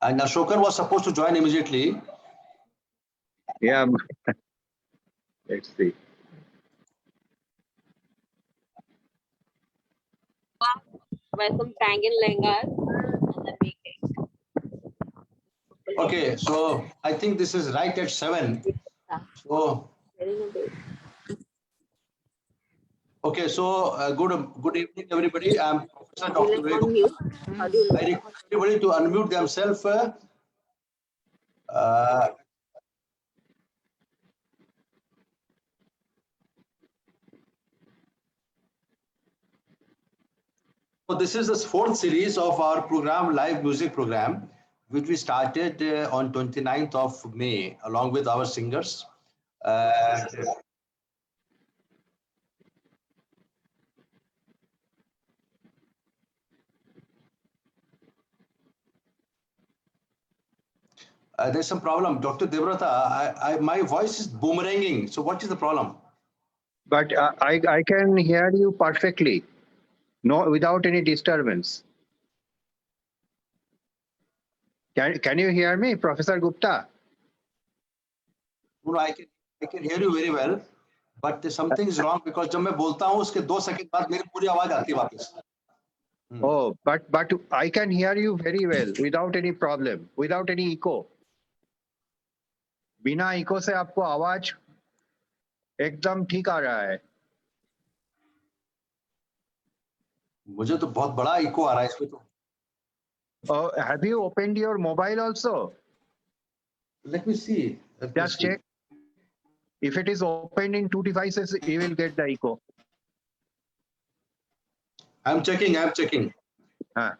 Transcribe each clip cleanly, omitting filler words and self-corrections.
And Ashokan was supposed to join immediately. Yeah. Let's see. By some Tangan Lengas and then make it. Okay, so I think this is right at 7. So okay, so good evening, everybody. I'm Professor Do you Dr. like Vegu. on mute? How do you I request everybody to unmute themselves. So this is the 4th series of our program, live music program, which we started on 29th of May, along with our singers. There's some problem, Dr. Devrata. My voice is boomeranging. So what is the problem? But I can hear you perfectly. No, without any disturbance. Can you hear me, Professor Gupta? No, I can hear you very well, but something is wrong because जब मैं बोलता हूँ उसके 2 second बाद मेरी पूरी आवाज आती है वापस. Oh, but I can hear you very well without any problem, without any echo. बिना इको से आपको आवाज एकदम ठीक आ रहा है. मुझे तो बहुत बड़ा इको आ रहा है इसमें तो. Have you opened your mobile also? Let me see. Just check. If it is opened in 2 devices, you will get the echo. I'm checking. हाँ.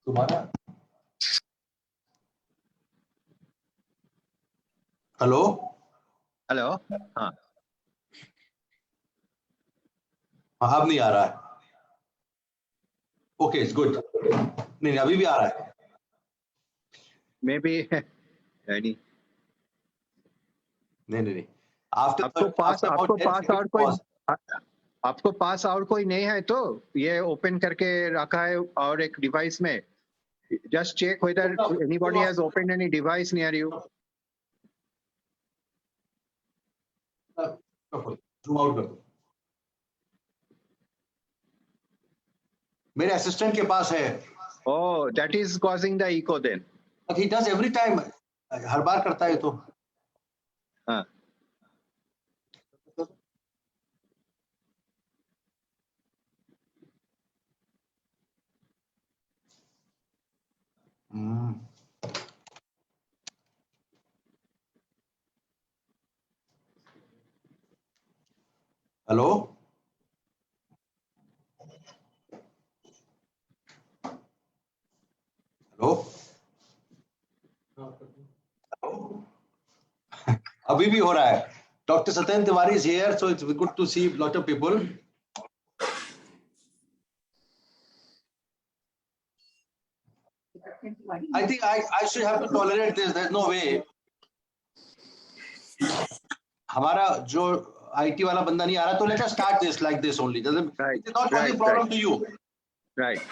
तुम्हारा हेलो हाँ. अब नहीं आ रहा है. Okay, it's good. नहीं अभी भी आ रहा है. Maybe नहीं. नहीं. After आपको पास और कोई नहीं है तो ये ओपन करके रखा है और एक डिवाइस में. Just check whether anybody has opened any device near you. Zoom out कर दो. मेरे असिस्टेंट के पास है. Oh, that is causing the echo then. But he does every time. हर बार करता है तो. हाँ. हेलो. अभी भी हो रहा है. Dr. Satyendra Tiwari is here, so it's good to see a lot of people. I think I should have to tolerate this. There's no way. हमारा जो IT वाला बंदा नहीं आ रहा तो let us start this like this only. Right. It is not causing problem to you. Right.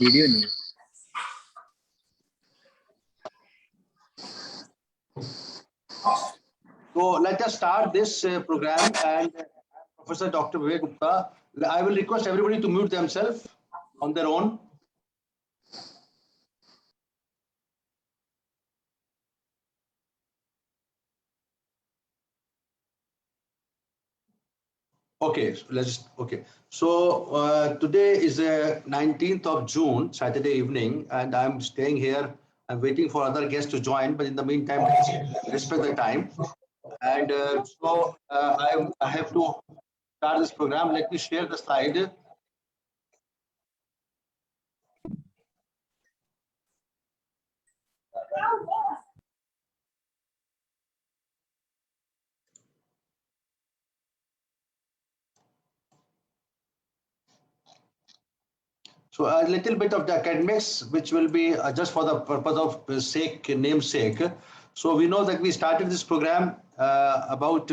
Video नहीं. So let us start this program, and Professor Dr. Vivek Gupta, I will request everybody to mute themselves on their own. Okay, so today is 19th of June, Saturday evening, and I'm staying here. I'm waiting for other guests to join, but in the meantime, respect the time. And I have to start this program. Let me share the slide. So a little bit of the academics, which will be just for the purpose of namesake. So we know that we started this program about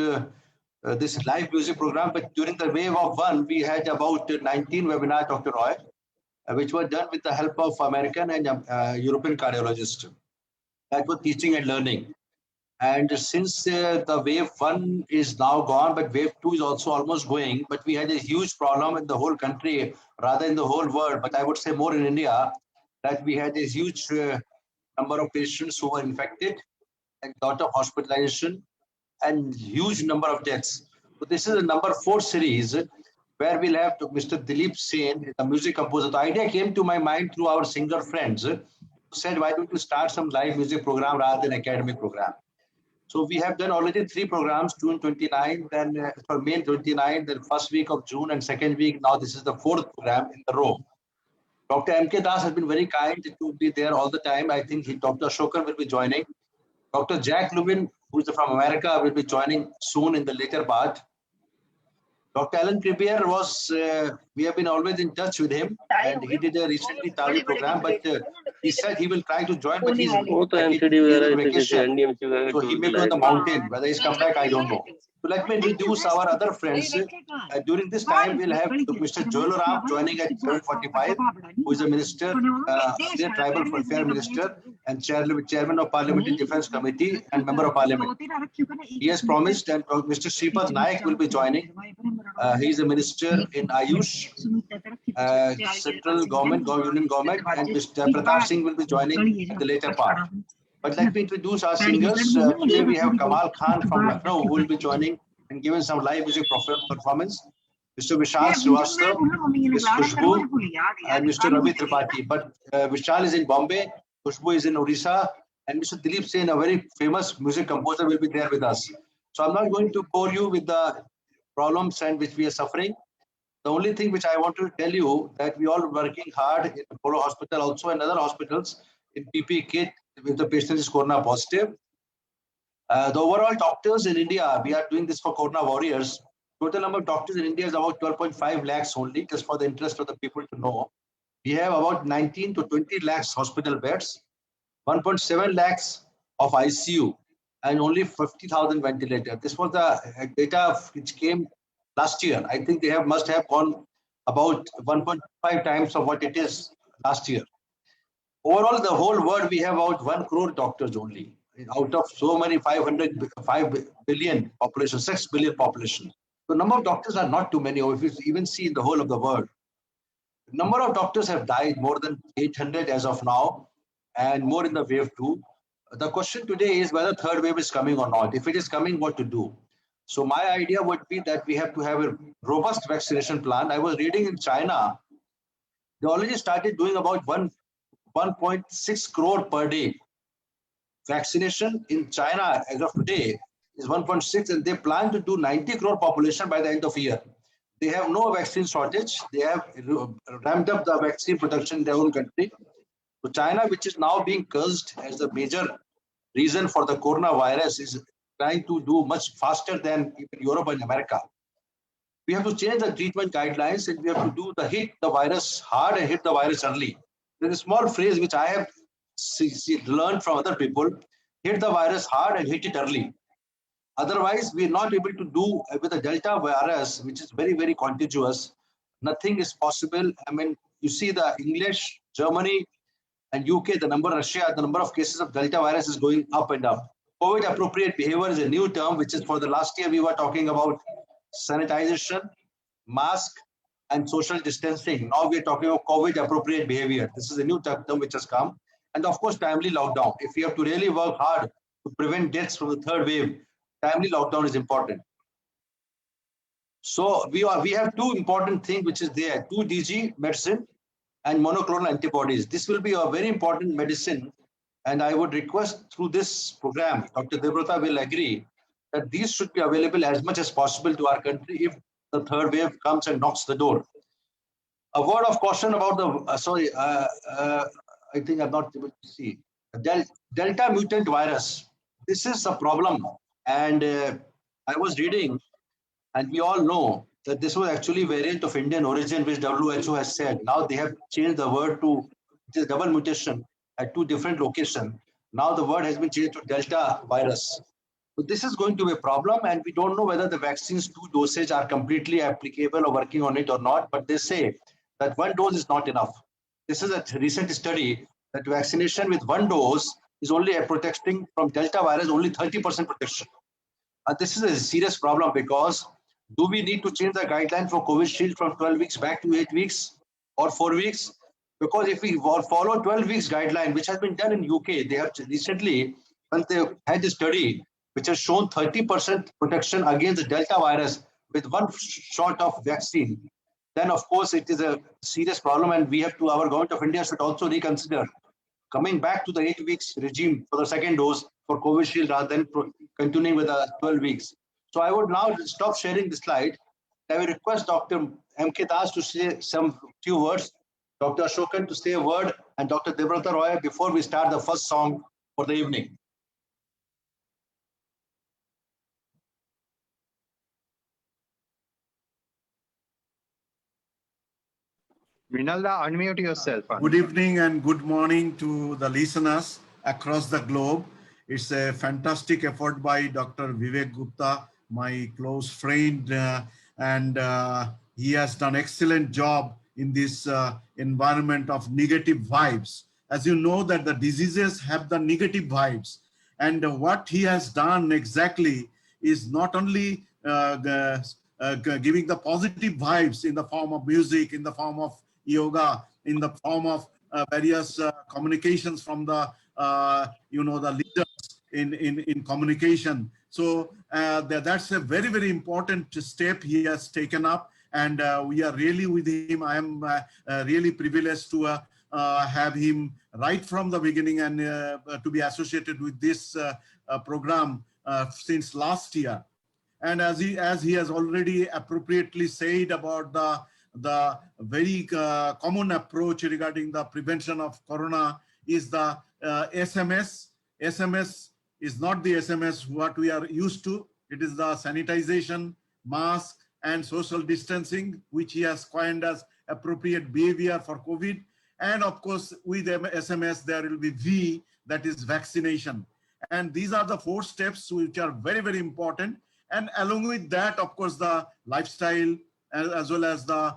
this live music program, but during the wave of one, we had about 19 webinars, Dr. Roy, which were done with the help of American and European cardiologists. That was teaching and learning. And since the wave one is now gone, but wave two is also almost going, but we had a huge problem in the whole country, rather in the whole world, but I would say more in India, that we had a huge number of patients who were infected and lot of hospitalization and huge number of deaths. So this is a number 4 series where we'll have Mr. Dilip Sen, the music composer. The idea came to my mind through our singer friends who said, why don't you start some live music program rather than academic program? So we have done already 3 programs, June 29, then for May 29, then first week of June and second week. Now this is the 4th program in the row. Dr. M.K. Das has been very kind to be there all the time. I think Dr. Ashokan will be joining. Dr. Jack Lubin, who is from America, will be joining soon in the later part. Dr. Alan Crepier was, we have been always in touch with him, and he did a recently TAVI program, but he said he will try to join, but he's on vacation. So he may be on the mountain. Whether he's come back, I don't know. So let me introduce our other friends. During this time, we'll have Mr. Joel Ram joining at 7:45, who is a minister, the tribal affairs minister, and chairman of Parliamentary Defence Committee and member of Parliament. He has promised, and Mr. Shripad Naik will be joining. He is a minister in Ayush, central government, union government, and Mr. Pratap Singh will be joining at the later part. But let me introduce our singers. Today we have Kamal Khan from Lucknow who will be joining and giving some live music performance. Mr. Vishal Srivastava, Ms. Khushbu, and Mr. Ravi Tripathi. But Vishal is in Bombay, Khushbu is in Odisha, and Mr. Dilip Sen, a very famous music composer, will be there with us. So I'm not going to bore you with the problems and which we are suffering. The only thing which I want to tell you that we all are working hard in Apollo Hospital also and other hospitals in PPE kit if the patient is corona positive. The overall doctors in India, we are doing this for Corona Warriors. Total number of doctors in India is about 12.5 lakhs only, just for the interest of the people to know. We have about 19 to 20 lakhs hospital beds, 1.7 lakhs of ICU, and only 50,000 ventilators. This was the data which came last year. I think they must have gone about 1.5 times of what it is last year. Overall, the whole world, we have about 1 crore doctors only, out of so many 5 billion population, 6 billion population. The number of doctors are not too many, or if you even see in the whole of the world. The number of doctors have died, more than 800 as of now, and more in the wave 2. The question today is whether third wave is coming or not. If it is coming, what to do? So my idea would be that we have to have a robust vaccination plan. I was reading in China, they already started doing about 1.6 crore per day. Vaccination in China as of today is 1.6, and they plan to do 90 crore population by the end of the year. They have no vaccine shortage. They have ramped up the vaccine production in their own country. So China, which is now being cursed as the major reason for the coronavirus, is trying to do much faster than even Europe and America. We have to change the treatment guidelines, and we have to do hit the virus hard and hit the virus early. There's a small phrase which I have learned from other people: hit the virus hard and hit it early. Otherwise, we're not able to do with the Delta virus, which is very, very contagious. Nothing is possible. I mean, you see the English, Germany, and UK, the number of Russia, the number of cases of Delta virus is going up and up. COVID appropriate behavior is a new term, which is for the last year we were talking about sanitization, mask, and social distancing. Now we're talking about COVID appropriate behavior. This is a new term which has come. And of course, timely lockdown. If we have to really work hard to prevent deaths from the third wave, timely lockdown is important. So we have 2 important things which is there: 2DG medicine and monoclonal antibodies. This will be a very important medicine, and I would request through this program, Dr. Debrata will agree, that these should be available as much as possible to our country if the third wave comes and knocks the door. A word of caution about the, I think I'm not able to see, Delta mutant virus. This is a problem, and I was reading, and we all know that this was actually variant of Indian origin, which WHO has said. Now they have changed the word to, it is double mutation at 2 different locations. Now the word has been changed to Delta virus. So this is going to be a problem, and we don't know whether the vaccine's 2 dosage are completely applicable or working on it or not, but they say that 1 dose is not enough. This is a recent study that vaccination with 1 dose is only protecting from Delta virus, only 30% protection. And this is a serious problem, because do we need to change the guideline for Covishield from 12 weeks back to 8 weeks or 4 weeks? Because if we follow 12 weeks guideline, which has been done in UK, they have recently, when they had a study which has shown 30% protection against the Delta virus with 1 shot of vaccine, then of course it is a serious problem, and we have to, our government of India should also reconsider coming back to the 8 weeks regime for the 2nd dose for Covishield rather than continuing with the 12 weeks. So I would now stop sharing the slide. I will request Dr. M.K. Das to say some few words, Dr. Ashokan to say a word, and Dr. Debabrata Roy before we start the first song for the evening. Mrinalda, unmute yourself. Good evening and good morning to the listeners across the globe. It's a fantastic effort by Dr. Vivek Gupta, my close friend, and he has done excellent job in this environment of negative vibes. As you know that the diseases have the negative vibes, and what he has done exactly is not only giving the positive vibes in the form of music, in the form of yoga, in the form of various communications from the the leaders in communication. So that's a very, very important step he has taken up, and we are really with him. I am really privileged to have him right from the beginning, and to be associated with this program since last year. And as he has already appropriately said about the very common approach regarding the prevention of corona is the SMS. SMS is not the SMS what we are used to. It is the sanitization, mask, and social distancing, which he has coined as appropriate behavior for COVID. And of course, with SMS, there will be V, that is vaccination. And these are the 4 steps which are very, very important. And along with that, of course, the lifestyle as well as the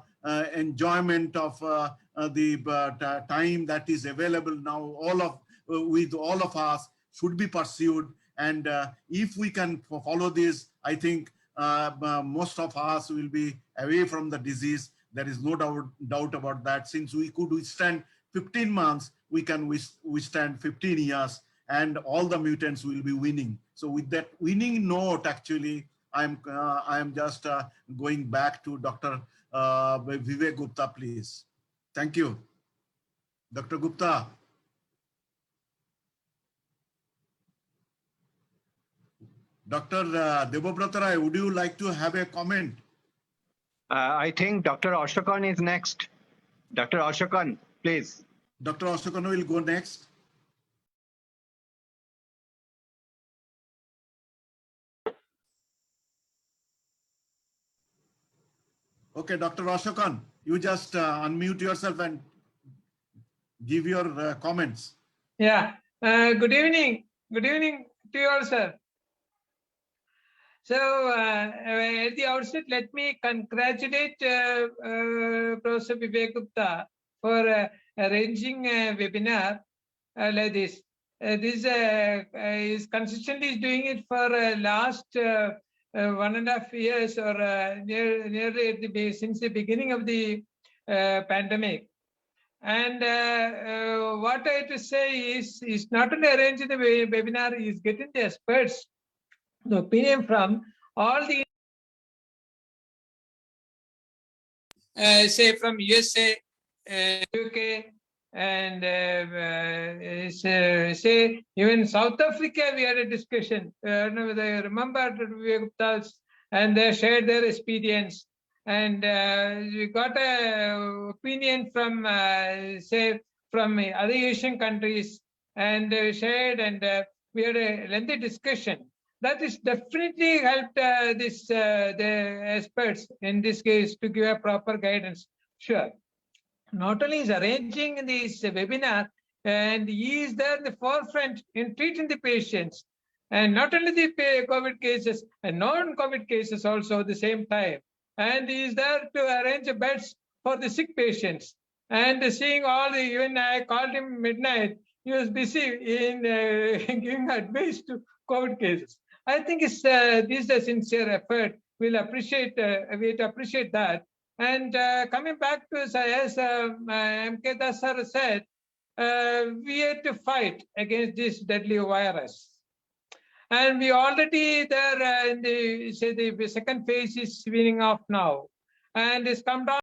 enjoyment of the time that is available now, with all of us should be pursued. And if we can follow this, I think most of us will be away from the disease. There is no doubt about that. Since we could withstand 15 months, we can withstand 15 years, and all the mutants will be winning. So with that winning note, actually, I am just going back to Dr. Vivek Gupta, please. Thank you. Dr. Gupta. Dr. Debabrata Roy, would you like to have a comment? I think Dr. Ashokan is next. Dr. Ashokan, please. Dr. Ashokan will go next. Okay, Dr. Ashokan, you just unmute yourself and give your comments. Yeah, good evening. Good evening to you all, sir. So at the outset, let me congratulate Professor Vivek Gupta for arranging a webinar like this. This is consistently doing it for last 1.5 years, or nearly since the beginning of the pandemic. And what I have to say is not only arranging the webinar, is getting the experts, the opinion from all the say from USA, UK, and say even South Africa. We had a discussion. I don't know whether you remember Gupta's, and they shared their experience. And we got a opinion from say from other Asian countries, and shared, and we had a lengthy discussion. That is definitely helped the experts in this case to give a proper guidance. Sure. Not only is arranging this webinar, and he is there in the forefront in treating the patients, and not only the COVID cases and non-COVID cases also at the same time. And he is there to arrange beds for the sick patients. And seeing all the, even I called him midnight, he was busy in giving advice to COVID cases. I think this is a sincere effort. We'll appreciate, we'd appreciate that. And coming back to, as M.K. Das sir said, we had to fight against this deadly virus. And we already there in the, say, the second phase is weaning off now. And it's come down